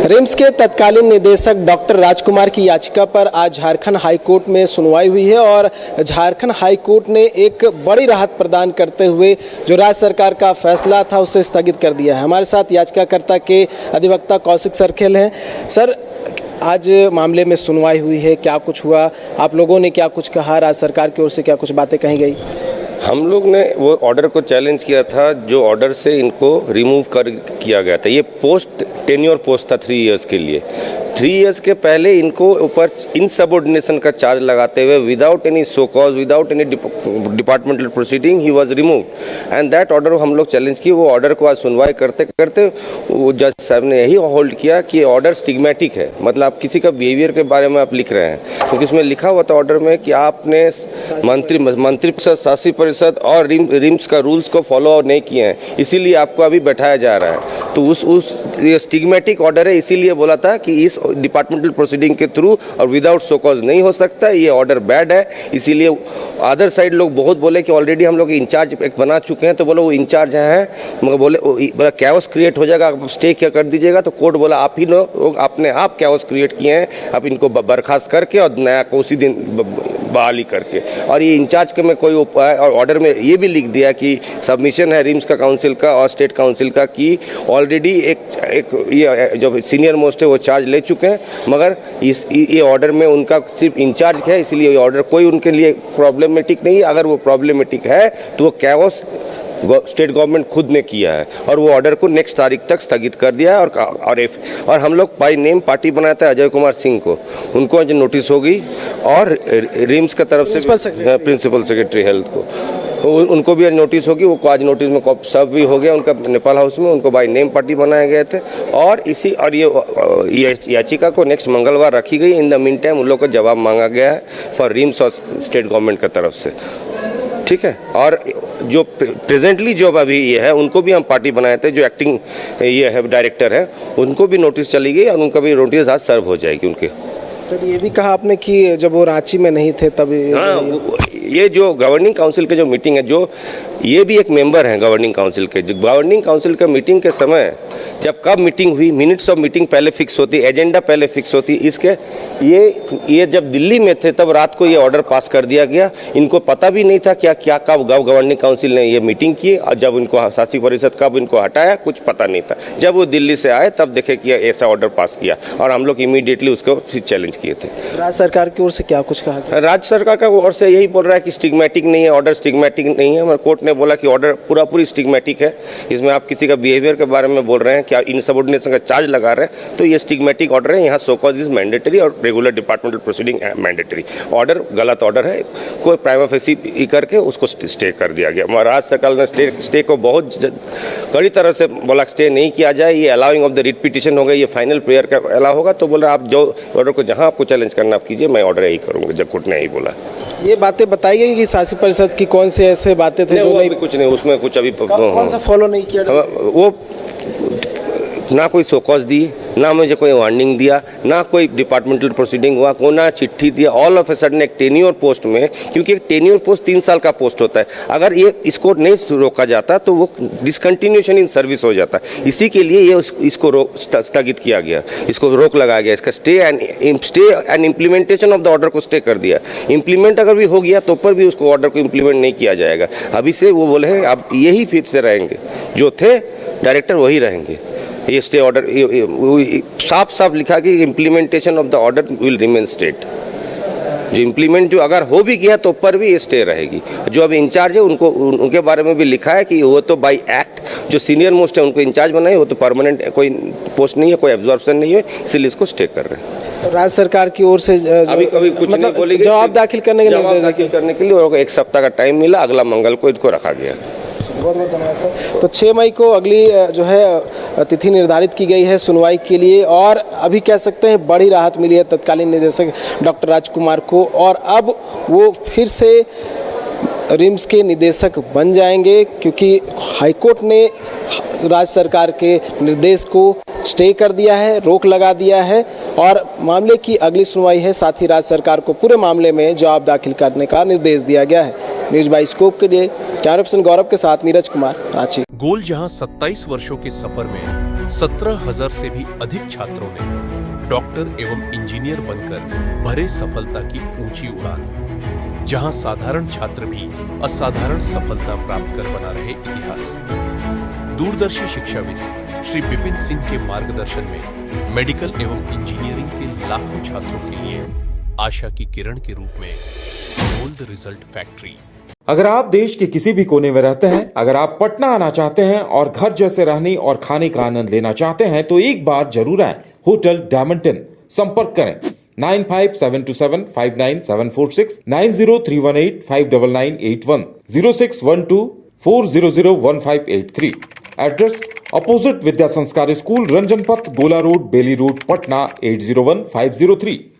RIMS के तत्कालीन निदेशक डॉक्टर राजकुमार की याचिका पर आज झारखंड हाई कोर्ट में सुनवाई हुई है और झारखंड हाई कोर्ट ने एक बड़ी राहत प्रदान करते हुए जो राज्य सरकार का फैसला था उसे स्थगित कर दिया है। हमारे साथ याचिकाकर्ता के अधिवक्ता कौशिक सरखेल हैं। सर, आज मामले में सुनवाई हुई है, क्या कुछ हुआ, आप लोगों ने क्या कुछ कहा, राज्य सरकार की ओर से क्या कुछ बातें कही गई? हम लोग ने वो ऑर्डर को चैलेंज किया था जो ऑर्डर से इनको रिमूव किया गया था। ये पोस्ट टेन्योर पोस्ट था 3 इयर्स के लिए। 3 इयर्स के पहले इनको ऊपर इनसबऑर्डिनेशन का चार्ज लगाते हुए without any show cause, without any departmental proceeding he was removed and that order हम लोग चैलेंज किए। वो ऑर्डर को आज सुनवाई करते करते वो जज साहब ने यही होल्ड किया कि ऑर्डर स्टिग्मेटिक है। मतलब आप किसी का बिहेवियर के बारे में आप लिख रहे हैं, क्योंकि इसमें लिखा हुआ था ऑर्डर में कि आपने मंत्री शासी परिषद और रिम्स का रूल्स को फॉलो नहीं किए हैं, इसीलिए आपको अभी बैठाया जा रहा है। तो उस ये स्टिग्मेटिक ऑर्डर है, इसीलिए बोला था कि इस डिपार्टमेंटल प्रोसीडिंग के थ्रू और विदाउट सो कॉज नहीं हो सकता, ये ऑर्डर बैड है। इसीलिए अदर साइड लोग बहुत बोले कि ऑलरेडी हम लोग इंचार्ज एक बना चुके हैं, तो बोलो वो इंचार्ज हैं, मगर बोला कैओस क्रिएट हो जाएगा, आप स्टे क्या कर दीजिएगा। तो कोर्ट बोला आप ही लोग अपने आप कैओस क्रिएट किए हैं, आप इनको बर्खास्त करके और नया को उसी दिन बहाली करके। और ये इंचार्ज के में कोई उपाय, और ऑर्डर में ये भी लिख दिया कि सबमिशन है रिम्स का काउंसिल का और स्टेट काउंसिल का कि ऑलरेडी एक ये जो सीनियर मोस्ट है वो चार्ज ले चुके हैं, मगर ये ऑर्डर में उनका सिर्फ इंचार्ज है, इसलिए ये ऑर्डर कोई उनके लिए प्रॉब्लमेटिक नहीं है। अगर वो प्रॉब्लमेटिक है तो वो कैओस स्टेट गवर्नमेंट खुद ने किया है और वो ऑर्डर को नेक्स्ट तारीख तक स्थगित कर दिया है। और हम लोग बाई नेम पार्टी बनाया था अजय कुमार सिंह को, उनको आज नोटिस होगी और रिम्स का तरफ से प्रिंसिपल सेक्रेटरी हेल्थ को उनको भी आज नोटिस होगी। वो आज नोटिस में सब भी हो गया उनका नेपाल हाउस में, उनको बाई नेम पार्टी बनाए गए थे। और ये याचिका को नेक्स्ट मंगलवार रखी गई। इन द मीन टाइम उन लोग को जवाब मांगा गया है फॉर रिम्स और स्टेट गवर्नमेंट की तरफ से, ठीक है। और जो प्रेजेंटली जो अभी ये है उनको भी हम पार्टी बनाए थे, जो एक्टिंग ये है डायरेक्टर है, उनको भी नोटिस चली गई और उनका भी नोटिस आज सर्व हो जाएगी उनके। सर, ये भी कहा आपने कि जब वो रांची में नहीं थे तब ये जो गवर्निंग काउंसिल के जो मीटिंग है, जो ये भी एक मेंबर हैं गवर्निंग काउंसिल के, जो गवर्निंग काउंसिल के मीटिंग के समय जब कब मीटिंग हुई, मिनट्स ऑफ मीटिंग पहले फिक्स होती, एजेंडा पहले फिक्स होती। इसके ये जब दिल्ली में थे तब रात को ये ऑर्डर पास कर दिया गया। इनको पता भी नहीं था क्या कब गवर्निंग काउंसिल ने ये मीटिंग की और जब इनको शासी परिषद कब इनको हटाया, कुछ पता नहीं था। जब वो दिल्ली से आए तब देखे कि ऐसा ऑर्डर पास किया और हम लोग इमीडिएटली उसको चैलेंज किए थे। राज्य सरकार की ओर से क्या कुछ कहा? राज्य सरकार का ओर से यही बोल रहा है कि स्टिग्मेटिक नहीं है, ऑर्डर स्टिग्मेटिक नहीं है। मगर कोर्ट ने बोला कि ऑर्डर पूरी स्टिग्मेटिक है, इसमें आप किसी का बिहेवियर के बारे में बोल रहे हैं, क्या इनसबऑर्डिनेशन का चार्ज लगा रहे हैं, तो ये स्टिग्मेटिक ऑर्डर है। यहाँ सो कॉज इज मैंडेटरी और regular departmental proceeding mandatory. Order गलत ऑर्डर है, कोई प्राइमा फेसी करके उसको स्टे कर दिया गया। राज्य सरकार ने स्टे को बहुत कड़ी तरह से बोला स्टे नहीं किया जाए, ये allowing of the writ petition होगा, ये फाइनल प्रेयर का अलाउ होगा। तो बोला आप जो ऑर्डर को जहाँ आपको चैलेंज करना आप कीजिए, मैं ऑर्डर यही करूँगा। जब कोर्ट ने यही बोला। ये बातें बताई गई कि शासी परिषद की कौन से ऐसे बातें थे जो नहीं, कुछ नहीं उसमें कुछ अभी कौन सा फॉलो नहीं किया? वो ना कोई सोकॉज दी, ना मुझे कोई वार्निंग दिया, ना कोई डिपार्टमेंटल प्रोसीडिंग हुआ, को ना चिट्ठी दिया। ऑल ऑफ ए सडन एक टेन्योर पोस्ट में, क्योंकि एक टेन्योर पोस्ट 3 साल का पोस्ट होता है, अगर ये इसको नहीं रोका जाता तो वो डिसकंटिन्यूएशन इन सर्विस हो जाता। इसी के लिए ये इसको स्थगित किया गया, इसको रोक लगाया गया, इसका stay and implementation of the order को स्टे कर दिया। इम्प्लीमेंट अगर भी हो गया तो पर भी उसको ऑर्डर को इम्प्लीमेंट नहीं किया जाएगा। अभी से वो बोले हैं अब यही फिर से रहेंगे, जो थे डायरेक्टर वही रहेंगे। ये स्टे ऑर्डर साफ लिखा कि implementation of the order will remain state. जो इम्प्लीमेंट जो अगर हो भी गया तो ऊपर भी ये स्टे रहेगी। जो अभी इंचार्ज है उनके बारे में भी लिखा है कि वो तो बाय एक्ट जो सीनियर मोस्ट है उनको इंचार्ज बनाए, वो तो परमानेंट कोई पोस्ट नहीं है, कोई एब्जॉर्प्शन नहीं है, इसलिए इसको स्टे कर रहे हैं। राज्य सरकार की ओर से अभी कुछ नहीं बोलेगी, जवाब दाखिल करने के लिए 1 सप्ताह का टाइम मिला, अगला मंगल को इसको रखा गया। बहुत बहुत धन्यवाद सर। तो 6 मई को अगली जो है तिथि निर्धारित की गई है सुनवाई के लिए और अभी कह सकते हैं बड़ी राहत मिली है तत्कालीन निदेशक डॉक्टर राजकुमार को और अब वो फिर से रिम्स के निदेशक बन जाएंगे, क्योंकि हाईकोर्ट ने राज्य सरकार के निर्देश को स्टे कर दिया है, रोक लगा दिया है और मामले की अगली सुनवाई है। साथ ही राज्य सरकार को पूरे मामले में जवाब दाखिल करने का निर्देश दिया गया है। न्यूज़ बाई स्कोप के लिए कैमरा पर्सन गौरव के साथ नीरज कुमार, रांची। गोल जहां 27 वर्षों के सफर में 17,000 से भी अधिक छात्रों ने डॉक्टर एवं इंजीनियर बनकर भरे सफलता की ऊंची उड़ान। जहां साधारण छात्र भी असाधारण सफलता प्राप्त कर बना रहे इतिहास। दूरदर्शी शिक्षाविद श्री विपिन सिंह के मार्गदर्शन में मेडिकल एवं इंजीनियरिंग के लाखों छात्रों के लिए आशा की किरण के रूप में गोल्ड रिजल्ट फैक्ट्री। अगर आप देश के किसी भी कोने में रहते हैं, अगर आप पटना आना चाहते हैं और घर जैसे रहने और खाने का आनंद लेना चाहते हैं तो एक बार जरूर आए होटल डायमंड इन। संपर्क करें 9572759746, 9031859981, 0612400153। एड्रेस अपोजिट विद्या संस्कार स्कूल, रंजन पथ, गोला रोड, बेली रोड, पटना 801503।